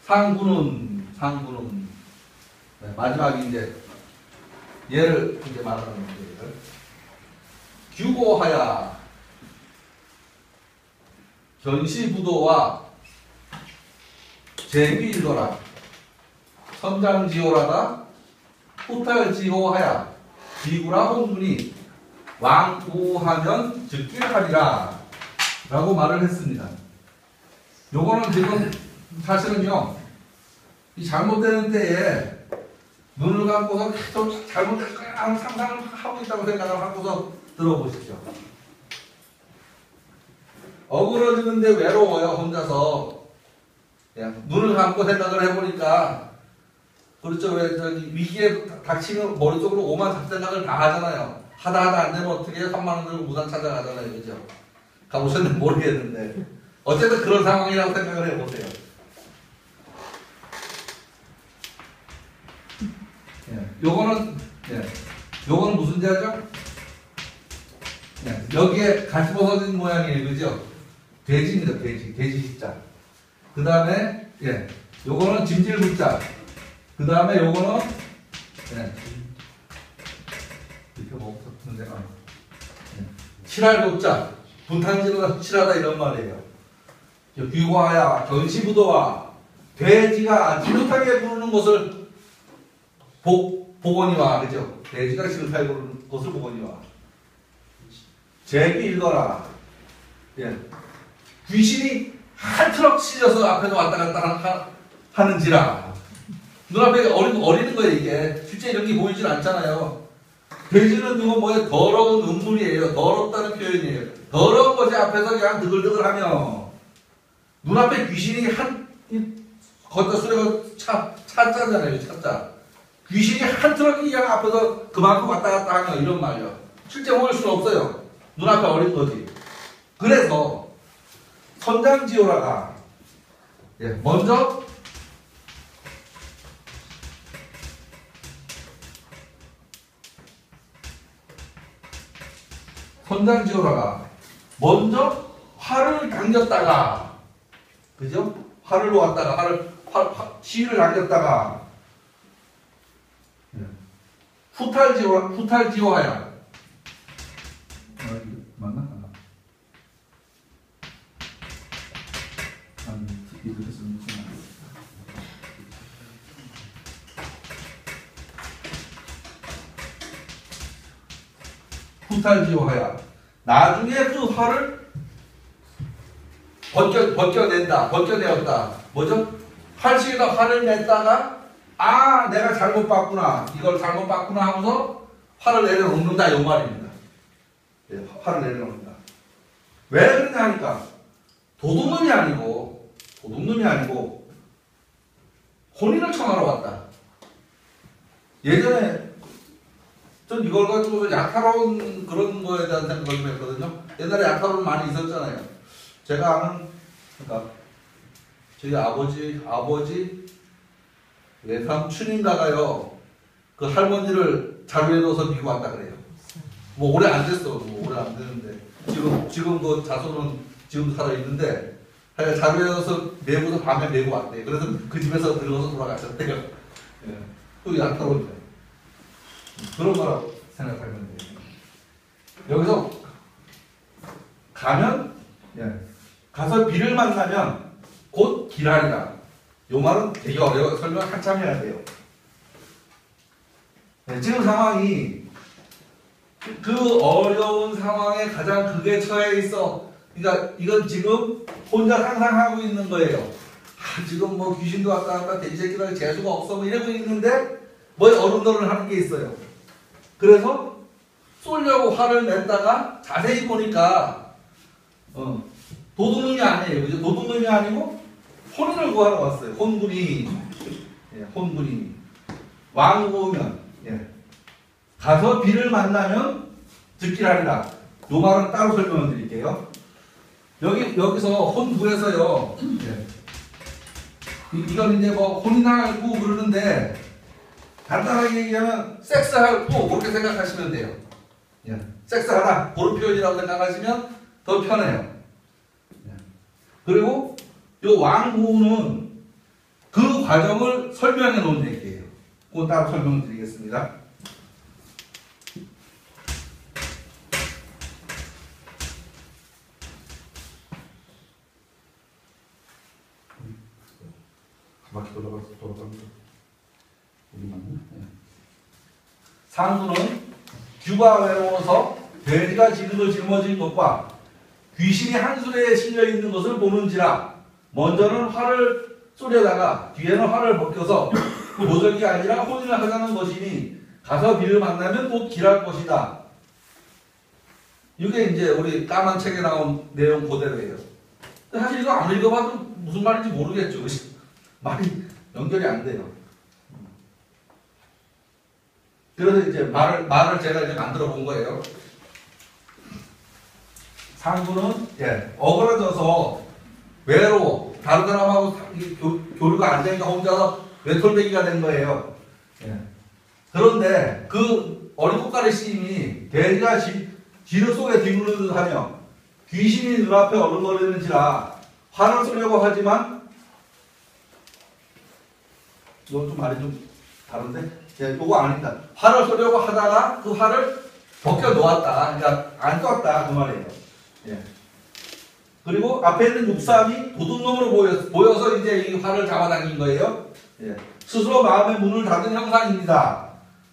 상구는 네, 마지막에 이제 얘를 이제 말하는 문제를 규고하야 견시부도와 제비일거라 선장지호라다 후탈지호하야 비구라 홍군이 왕우하면 즉길하리라 라고 말을 했습니다. 요거는 지금 사실은요 이 잘못되는 때에 눈을 감고서 계속 잘못될 거야 하는 상상을 하고 있다고 생각을 하고서 들어보십시오. 어그러지는데 외로워요. 혼자서 눈을 감고 생각을 해보니까 그렇죠. 왜 저기 위기에 닥치면 머릿속으로 오만 잡생각을 다 하잖아요. 하다 안 되면 어떻게 해요? 3만 원 들고 무단 찾아가잖아요. 그죠? 가보셨는지 모르겠는데 어쨌든 그런 상황이라고 생각을 해보세요. 요거는 무슨 자죠? 여기에 같이 벗어진 모양이에요. 그죠? 돼지입니다. 돼지 십자. 그 다음에, 요거는 짐질붙자. 그 다음에 요거는, 이렇게 뭐 없었는데, 칠할도자. 분탕질하다 칠하다 이런 말이에요. 귀화야, 견시부도와 돼지가 지긋하게 부르는 것을 보거니와, 그죠? 돼지가 지긋하게 부르는 것을 보거니와. 제비 읽어라. 귀신이 한 트럭 찢어서 앞에서 왔다 갔다 하는지라. 눈앞에 어리는 거예요, 이게. 실제 이런 게 보이질 않잖아요. 돼지는 이거 뭐예요? 더러운 음물이에요. 더럽다는 표현이에요. 더러운 것이 앞에서 그냥 드글드글 하며. 눈앞에 귀신이 걷다 수레가 차자잖아요, 차자. 귀신이 한 트럭이 그냥 앞에서 그만큼 왔다 갔다 하며 이런 말이요. 실제 보일 수는 없어요. 눈앞에 어린 거지. 그래서 선장지오라가 먼저 활을 당겼다가 그죠? 활을 놓았다가 시위를 당겼다가 후탈지오하야 맞나? 아니, 이렇게 쓰면 후탈지오하야. 나중에 그 활을 벗겨내었다. 뭐죠? 활시에다 활을 냈다가 내가 잘못 봤구나. 이걸 잘못 봤구나 하고서 활을 내려놓는다. 이 말입니다. 활을 내려놓는다. 왜 그러냐 하니까 도둑놈이 아니고 혼인을 청하러 왔다. 예전에 전 이걸 가지고 약탈원 그런 거에 대한 생각을 좀 했거든요. 옛날에 약탈원 많이 있었잖아요. 제가 아는 그러니까 저희 아버지 외삼촌인가가요. 그 할머니를 자루에 넣어서 미고 왔다 그래요. 뭐 오래 안 됐어. 오래 안 됐는데 지금 그 자손은 지금 살아 있는데 자루에 넣어서 메고서 밤에 메고 왔대요. 그래서 그 집에서 늙어서 돌아가셨대요. 그 약탈원이에요. 그런 거라고 생각하면 돼요. 여기서 가서 비를 만나면 곧 길하리라. 요 말은 되게 어려워. 설명 한참 해야 돼요. 지금 상황이 그 어려운 상황에 가장 극에 처해 있어. 그러니까 이건 지금 혼자 상상하고 있는 거예요. 지금 뭐 귀신도 왔다 갔다 돼지 새끼들 재수가 없어 뭐 이러고 있는데 뭐 어른들을 하는 게 있어요. 그래서 쏠려고 화를 냈다가 자세히 보니까 도둑놈이 아니에요. 그죠? 도둑놈이 아니고 혼인을 구하러 왔어요. 혼군이 왕우면 가서 비를 만나면 즉길하리라. 요 말은 따로 설명을 드릴게요. 여기서 혼구에서요. 이건 이제 뭐 혼인하고 그러는데 간단하게 얘기하면 섹스하고 그렇게 생각하시면 돼요. 섹스하라 그런 표현이라고 생각하시면 더 편해요. 그리고 요 왕후는 그 과정을 설명해 놓은 얘기예요. 그건 따로 설명드리겠습니다. 바퀴 돌아갑니다. 상수는 규가 외로워서 돼지가 지름을 짊어진 것과 귀신이 한술에 실려 있는 것을 보는지라 먼저는 활을 쏘려다가 뒤에는 활을 벗겨서 도적이 아니라 혼인을 하자는 것이니 가서 비를 만나면 곧 길할 것이다. 이게 이제 우리 까만 책에 나온 내용 그대로예요. 사실 이거 안 읽어봐도 무슨 말인지 모르겠죠. 말이 연결이 안 돼요. 그래서 이제 말을 제가 이제 만들어 본 거예요. 상구는 어그러져서 외로워. 다른 사람하고 교류가 안 되니까 혼자서 외톨배기가 된 거예요. 그런데 그 어리고가리 시인이 돼지가 지름 속에 뒹구르듯 하며 귀신이 눈앞에 어른거리는지라 화를 쏘려고 하지만 이건 좀 말이 좀 다른데? 이거 아닙니다. 활을 쏘려고 하다가 그 활을 벗겨 놓았다. 그러니까 안 쐈다. 그 말이에요. 그리고 앞에 있는 육삼이 도둑놈으로 보여서 이제 이 활을 잡아당긴 거예요. 스스로 마음의 문을 닫은 형상입니다.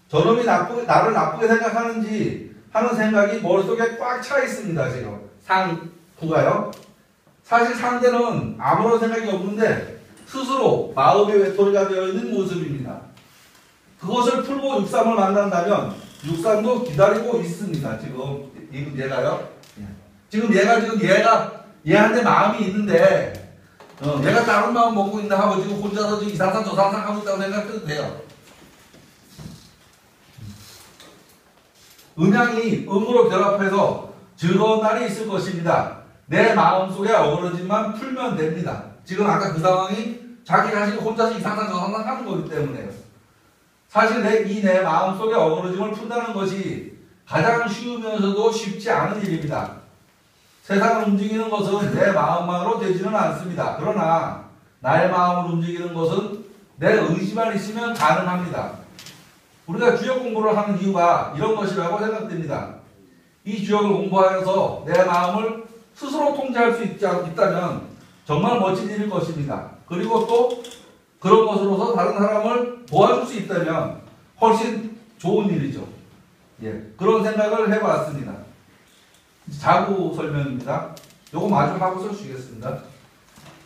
저놈이 나를 나쁘게 생각하는지 하는 생각이 머릿속에 꽉 차 있습니다. 지금 상구가요. 사실 상대는 아무런 생각이 없는데 스스로 마음의 외톨이가 되어 있는 모습입니다. 그것을 풀고 육삼을 만난다면 육삼도 기다리고 있습니다. 지금 얘가요. 지금 얘한테 마음이 있는데 내가 다른 마음 먹고 있나 하고 지금 혼자서 지금 이 상상 저 상상 하고 있다고 생각해도 돼요. 음양이 음으로 결합해서 즐거운 날이 있을 것입니다. 내 마음속에 어그러짐만 풀면 됩니다. 지금 아까 그 상황이 자기가 지금 혼자서 이 상상 저 상상 하는 거기 때문에요. 사실 내 마음속에 어그러짐을 푼다는 것이 가장 쉬우면서도 쉽지 않은 일입니다. 세상을 움직이는 것은 내 마음만으로 되지는 않습니다. 그러나 나의 마음을 움직이는 것은 내 의지만 있으면 가능합니다. 우리가 주역 공부를 하는 이유가 이런 것이라고 생각됩니다. 이 주역을 공부하여서 내 마음을 스스로 통제할 수 있다면 정말 멋진 일일 것입니다. 그리고 또 그런 것으로서 다른 사람을 도와줄 수 있다면 훨씬 좋은 일이죠. 그런 생각을 해봤습니다. 자구 설명입니다. 요거 마저 하고 써주시겠습니다.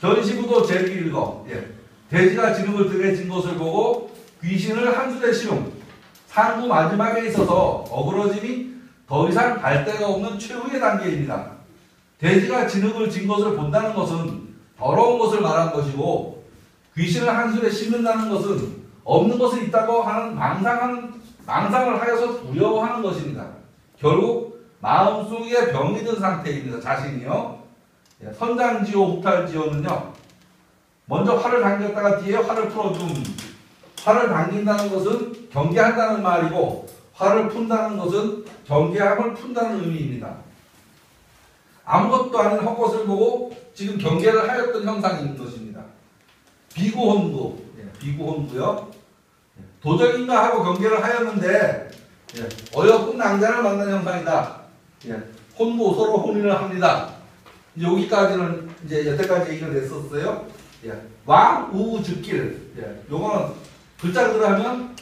전시부도 제1거. 돼지가 지름을 등에 진 것을 보고 귀신을 한술에 실용. 상구 마지막에 있어서 어그러짐이 더 이상 갈 데가 없는 최후의 단계입니다. 돼지가 진흙을 진 것을 본다는 것은 더러운 것을 말한 것이고 귀신을 한술에 씹는다는 것은 없는 것이 있다고 하는 망상을 하여서 두려워하는 것입니다. 결국 마음속에 병이 든 상태입니다. 자신이요. 선장지오 무탈지오는요. 먼저 활을 당겼다가 뒤에 활을 풀어줌. 활을 당긴다는 것은 경계한다는 말이고 활을 푼다는 것은 경계함을 푼다는 의미입니다. 아무것도 아닌 헛것을 보고 지금 경계를 하였던 형상인 것입니다. 비구혼구. 비구혼구요. 도적인가 하고 경계를 하였는데 어여쁜 낭자를 만난 형상이다. 혼구 서로 혼인을 합니다. 이제 여기까지는 이제 여태까지 얘기를 냈었어요. 왕우즉길. 요거는 글자로 하면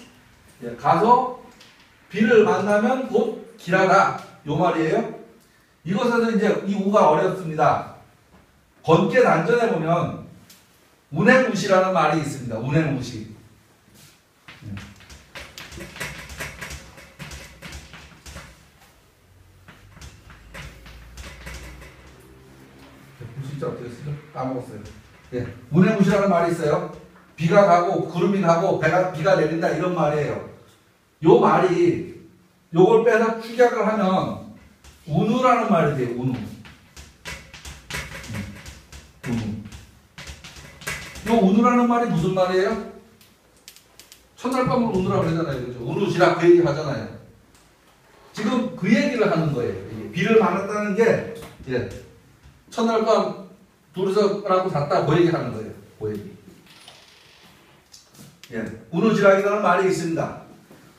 가서 비를 만나면 곧 길하다. 요 말이에요. 이것에서 이제 이 우가 어렵습니다. 건께 난전에 보면 운행무시라는 말이 있습니다. 운행무시. 진짜 어떻게 쓰죠? 까먹었어요. 운행무시라는 말이 있어요. 비가 가고 구름이 가고 비가 내린다 이런 말이에요. 요 말이 요걸 빼서 축약을 하면 운우라는 말이 돼요. 운우. 요 운우라는 말이 무슨 말이에요? 첫날 밤을 운우라고 그러잖아요. 그죠? 운우시라 그 얘기 하잖아요. 지금 그 얘기를 하는 거예요. 비를 맞았다는 게 첫날 밤 둘이서 라고 잤다 그 얘기 하는 거예요. 그 얘기. 예, 운우지락이라는 말이 있습니다.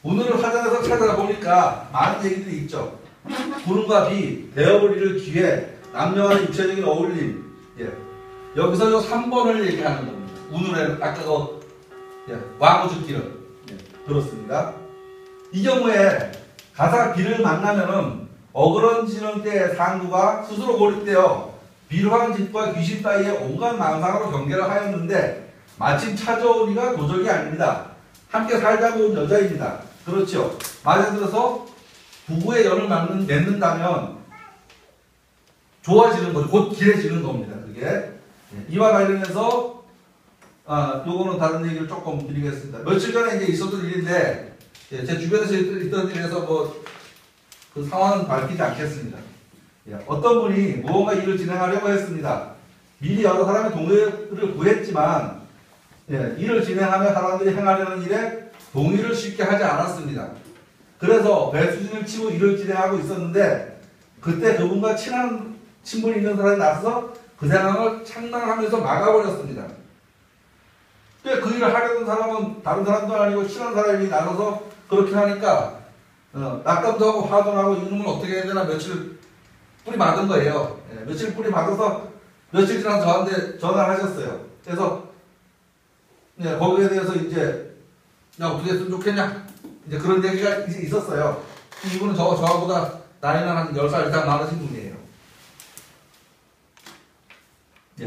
운우를 화전에서 찾아보니까 많은 얘기들이 있죠. 구름과 비, 베어버리를 기회, 남녀와의 육체적인 어울림. 예, 여기서 요 3번을 얘기하는 겁니다. 운우를 아까 와고죽기를 들었습니다. 이 경우에 가사 비를 만나면은 어그러지는 때에 상구가 스스로 고립되어 비루한 짓과 귀신 따위에 온갖 망상으로 경계를 하였는데 마침 찾아오니가 도적이 아닙니다. 함께 살자고 온 여자입니다. 그렇죠. 말에 들어서 부부의 연을 맺는다면 좋아지는 거죠. 곧 길해지는 겁니다. 그게. 이와 관련해서 요거는 다른 얘기를 조금 드리겠습니다. 며칠 전에 이제 있었던 일인데 제 주변에서 있던 일에서 그 상황은 밝히지 않겠습니다. 어떤 분이 무언가 일을 진행하려고 했습니다. 미리 여러 사람의 동의를 구했지만 일을 진행하며 사람들이 행하려는 일에 동의를 쉽게 하지 않았습니다. 그래서 배수진을 치고 일을 진행하고 있었는데 그때 그분과 친한 친분이 있는 사람이 나서서 그 상황을 창망하면서 막아버렸습니다. 그 일을 하려는 사람은 다른 사람도 아니고 친한 사람이 나서서 그렇게 하니까 낙담도 하고 화도 나고 이놈을 어떻게 해야 되나 며칠 뿌리 맞은 거예요. 며칠 뿌리 맞아서 며칠 지나서 저한테 전화를 하셨어요. 그래서 거기에 대해서 이제 야 어떻게 했으면 좋겠냐 이제 그런 얘기가 있었어요. 이분은 저하보다 나이는 한 10살 이상 많으신 분이에요.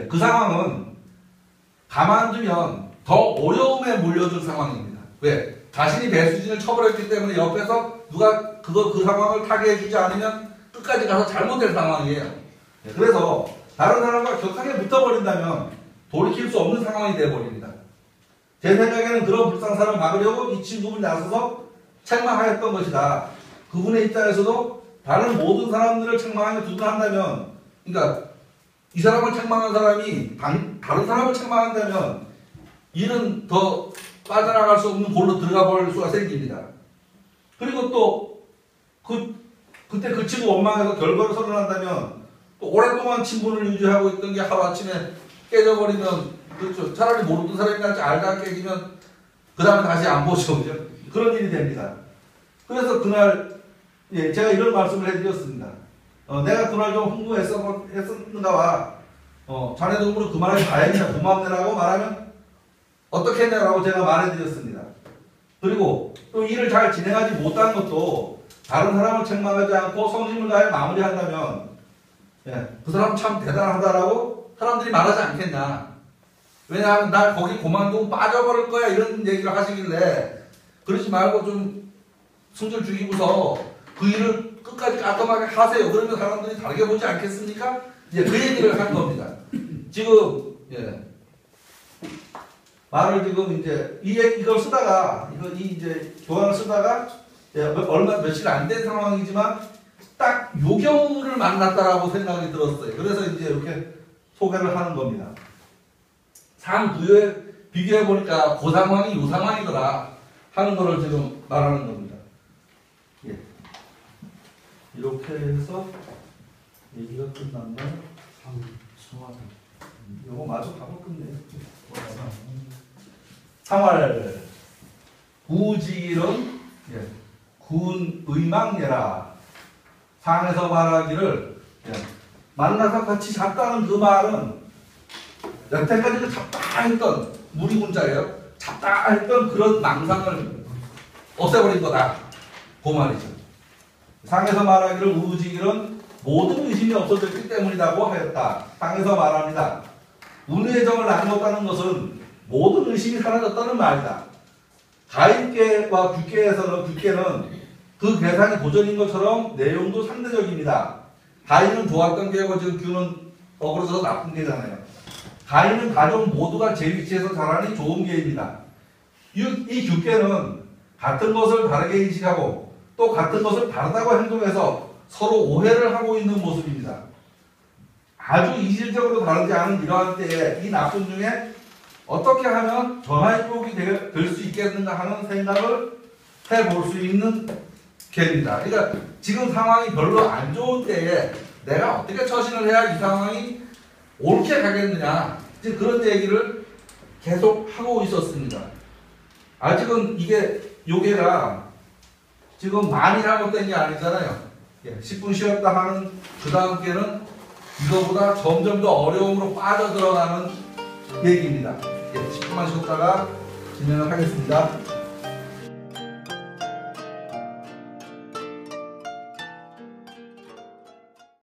그 상황은 가만두면 더 어려움에 몰려들 상황입니다. 왜? 자신이 배수진을 처벌했기 때문에 옆에서 누가 그 상황을 타게 해주지 않으면 끝까지 가서 잘못될 상황이에요. 그래서 다른 사람과 격하게 붙어버린다면 돌이킬 수 없는 상황이 되어버립니다. 제 생각에는 그런 불상사를 막으려고 이 친구분이 나서서 책망하였던 것이다. 그분의 입장에서도 다른 모든 사람들을 책망하며 두둔한다면, 그러니까 이 사람을 책망한 사람이 다른 사람을 책망한다면 일은 더 빠져나갈 수 없는 골로 들어가 버릴 수가 생깁니다. 그리고 또 그때 그치고 원망해서 결과를 선언한다면 또 오랫동안 친분을 유지하고 있던 게 하루아침에 깨져버리면 그렇죠. 차라리 모르던 사람이 같이 알다 깨지면 그 다음에 다시 안 보죠. 그죠? 그런 일이 됩니다. 그래서 그날 제가 이런 말씀을 해드렸습니다. 내가 그날 좀 흥분했었는가와 자네 동무를 그만하지 가야겠냐 고맙네라고 말하면 어떻게 했냐라고 제가 말해드렸습니다. 그리고 또 일을 잘 진행하지 못한 것도 다른 사람을 책망하지 않고 성심을 다해 마무리한다면 그 사람 참 대단하다라고 사람들이 말하지 않겠냐. 왜냐하면 나 거기 그만두고 빠져버릴 거야 이런 얘기를 하시길래 그러지 말고 좀 승질 죽이고서 그 일을 끝까지 깔끔하게 하세요. 그러면 사람들이 다르게 보지 않겠습니까? 이제 그 얘기를 한 겁니다. 지금 말을 지금 이제 이걸 쓰다가 이제 교환을 쓰다가 며칠 안 된 상황이지만 딱 요 경우를 만났다라고 생각이 들었어요. 그래서 이제 이렇게 소개를 하는 겁니다. 상부여에 비교해 보니까 그 상황이 요 상황이더라 하는 거를 지금 말하는 겁니다. 이렇게 해서 얘기가 끝났나요? 이거 마저 가고 끝내요. 상활 구지일은 군 의망예라. 상에서 말하기를 만나서 같이 잡다는 그 말은 여태까지 그 잡다 했던 무리군자예요. 잡다 했던 그런 망상을 없애버린 거다. 그 말이죠. 상에서 말하기를 우지일은 모든 의심이 없어졌기 때문이라고 하였다. 상에서 말합니다. 운의 정을 나누었다는 것은 모든 의심이 사라졌다는 말이다. 가인계와 규계는 그 계산이 도전인 것처럼 내용도 상대적입니다. 가인은 좋았던 계고 지금 규는 어그러져서 나쁜 계잖아요. 가인은 가족 모두가 제 위치에서 자라니 좋은 계입니다. 이 규계는 같은 것을 다르게 인식하고 또 같은 것을 다르다고 행동해서 서로 오해를 하고 있는 모습입니다. 아주 이질적으로 다르지 않은 이러한 때에 이 나쁜 중에 어떻게 하면 전화위복이 될 수 있겠는가 하는 생각을 해볼 수 있는 계입니다. 그러니까 지금 상황이 별로 안 좋은 때에 내가 어떻게 처신을 해야 이 상황이 옳게 가겠느냐 이제 그런 얘기를 계속 하고 있었습니다. 아직은 이게 요게가 지금 많이 잘못된 게 아니잖아요. 10분 쉬었다 하는 그 다음 게는 이거보다 점점 더 어려움으로 빠져들어가는 얘기입니다. 10분만 쉬었다가 진행을 하겠습니다.